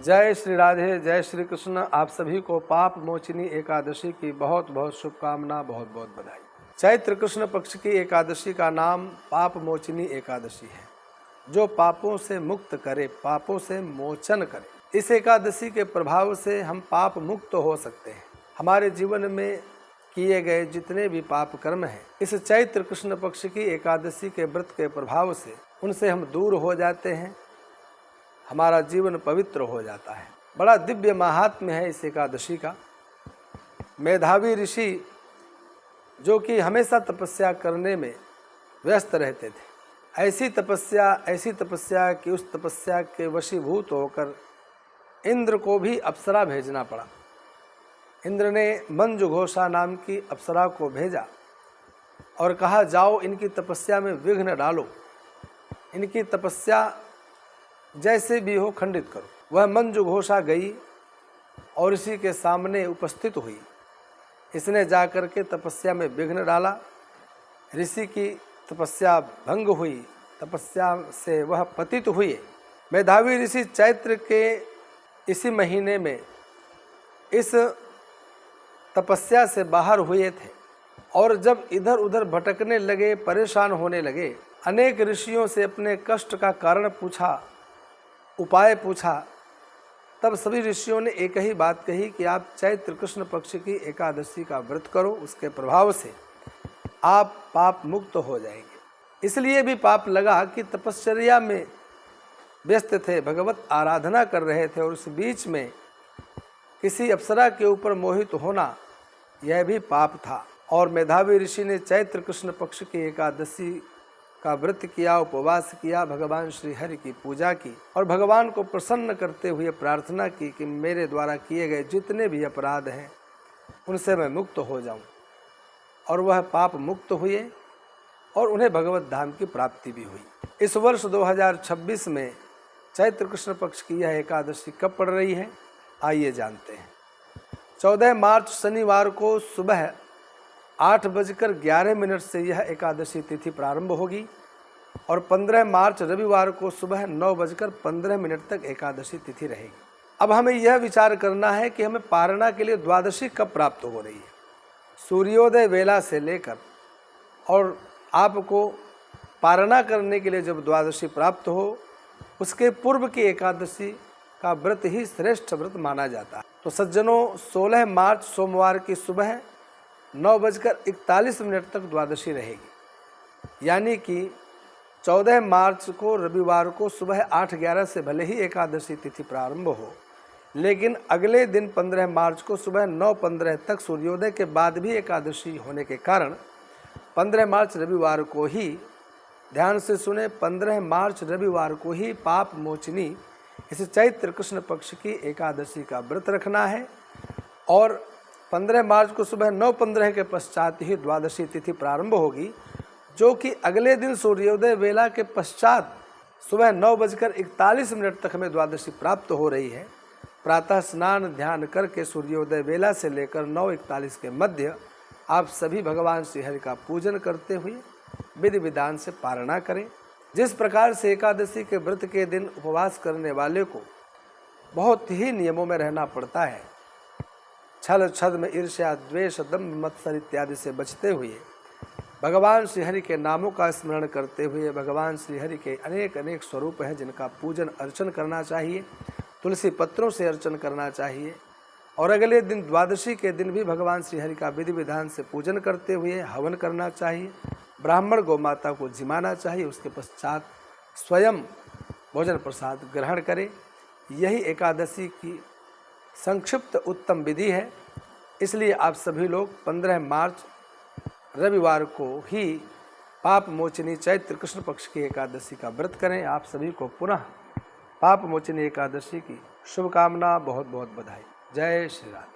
जय श्री राधे, जय श्री कृष्ण। आप सभी को पाप मोचनी एकादशी की बहुत बहुत शुभकामना, बहुत बहुत बधाई। चैत्र कृष्ण पक्ष की एकादशी का नाम पाप मोचनी एकादशी है, जो पापों से मुक्त करे, पापों से मोचन करे। इस एकादशी के प्रभाव से हम पाप मुक्त हो सकते हैं। हमारे जीवन में किए गए जितने भी पाप कर्म हैं, इस चैत्र कृष्ण पक्ष की एकादशी के व्रत के प्रभाव से उनसे हम दूर हो जाते हैं, हमारा जीवन पवित्र हो जाता है। बड़ा दिव्य महात्म्य है इस एकादशी का। मेधावी ऋषि जो कि हमेशा तपस्या करने में व्यस्त रहते थे, ऐसी तपस्या कि उस तपस्या के वशीभूत होकर इंद्र को भी अप्सरा भेजना पड़ा। इंद्र ने मंजुघोषा नाम की अप्सरा को भेजा और कहा, जाओ इनकी तपस्या में विघ्न डालो, इनकी तपस्या जैसे भी हो खंडित करो। वह मंजुघोषा गई और ऋषि के सामने उपस्थित हुई। इसने जाकर के तपस्या में विघ्न डाला। ऋषि की तपस्या भंग हुई, तपस्या से वह पतित हुए। मेधावी ऋषि चैत्र के इसी महीने में इस तपस्या से बाहर हुए थे और जब इधर उधर भटकने लगे, परेशान होने लगे, अनेक ऋषियों से अपने कष्ट का कारण पूछा, उपाय पूछा। तब सभी ऋषियों ने एक ही बात कही कि आप चैत्र कृष्ण पक्ष की एकादशी का व्रत करो, उसके प्रभाव से आप पाप मुक्त हो जाएंगे। इसलिए भी पाप लगा कि तपश्चर्या में व्यस्त थे, भगवत आराधना कर रहे थे और उस बीच में किसी अप्सरा के ऊपर मोहित होना, यह भी पाप था। और मेधावी ऋषि ने चैत्र कृष्ण पक्ष की एकादशी का व्रत किया, उपवास किया, भगवान श्री हरि की पूजा की और भगवान को प्रसन्न करते हुए प्रार्थना की कि मेरे द्वारा किए गए जितने भी अपराध हैं उनसे मैं मुक्त हो जाऊं। और वह पाप मुक्त हुए और उन्हें भगवत धाम की प्राप्ति भी हुई। इस वर्ष 2026 में चैत्र कृष्ण पक्ष की यह एकादशी कब पड़ रही है, आइए जानते हैं। 14 मार्च शनिवार को सुबह 8:11 से यह एकादशी तिथि प्रारंभ होगी और 15 मार्च रविवार को सुबह 9:15 तक एकादशी तिथि रहेगी। अब हमें यह विचार करना है कि हमें पारणा के लिए द्वादशी कब प्राप्त हो रही है। सूर्योदय वेला से लेकर और आपको पारणा करने के लिए जब द्वादशी प्राप्त हो, उसके पूर्व की एकादशी का व्रत ही श्रेष्ठ व्रत माना जाता है। तो सज्जनों, 16 मार्च सोमवार की सुबह 9:41 तक द्वादशी रहेगी, यानी कि 14 मार्च को रविवार को सुबह 8:11 से भले ही एकादशी तिथि प्रारंभ हो, लेकिन अगले दिन 15 मार्च को सुबह 9:15 तक सूर्योदय के बाद भी एकादशी होने के कारण 15 मार्च रविवार को ही, ध्यान से सुने, 15 मार्च रविवार को ही पाप मोचनी इस चैत्र कृष्ण पक्ष की एकादशी का व्रत रखना है। और 15 मार्च को सुबह 9:15 के पश्चात ही द्वादशी तिथि प्रारंभ होगी, जो कि अगले दिन सूर्योदय वेला के पश्चात सुबह 9:41 तक हमें द्वादशी प्राप्त हो रही है। प्रातः स्नान ध्यान करके सूर्योदय वेला से लेकर 9:41 के मध्य आप सभी भगवान श्री हरि का पूजन करते हुए विधि विधान से पारणा करें। जिस प्रकार से एकादशी के व्रत के दिन उपवास करने वाले को बहुत ही नियमों में रहना पड़ता है, छल छद्म ईर्ष्या द्वेष दंभ मत्सर इत्यादि से बचते हुए भगवान श्री हरि के नामों का स्मरण करते हुए, भगवान श्री हरि के अनेक अनेक स्वरूप हैं जिनका पूजन अर्चन करना चाहिए, तुलसी पत्रों से अर्चन करना चाहिए। और अगले दिन द्वादशी के दिन भी भगवान श्री हरि का विधि विधान से पूजन करते हुए हवन करना चाहिए, ब्राह्मण गौ माता को जिमाना चाहिए, उसके पश्चात स्वयं भोजन प्रसाद ग्रहण करें। यही एकादशी की संक्षिप्त उत्तम विधि है। इसलिए आप सभी लोग 15 मार्च रविवार को ही पाप मोचनी चैत्र कृष्ण पक्ष की एकादशी का व्रत करें। आप सभी को पुनः पाप मोचनी एकादशी की शुभकामना, बहुत बहुत बधाई। जय श्री राम।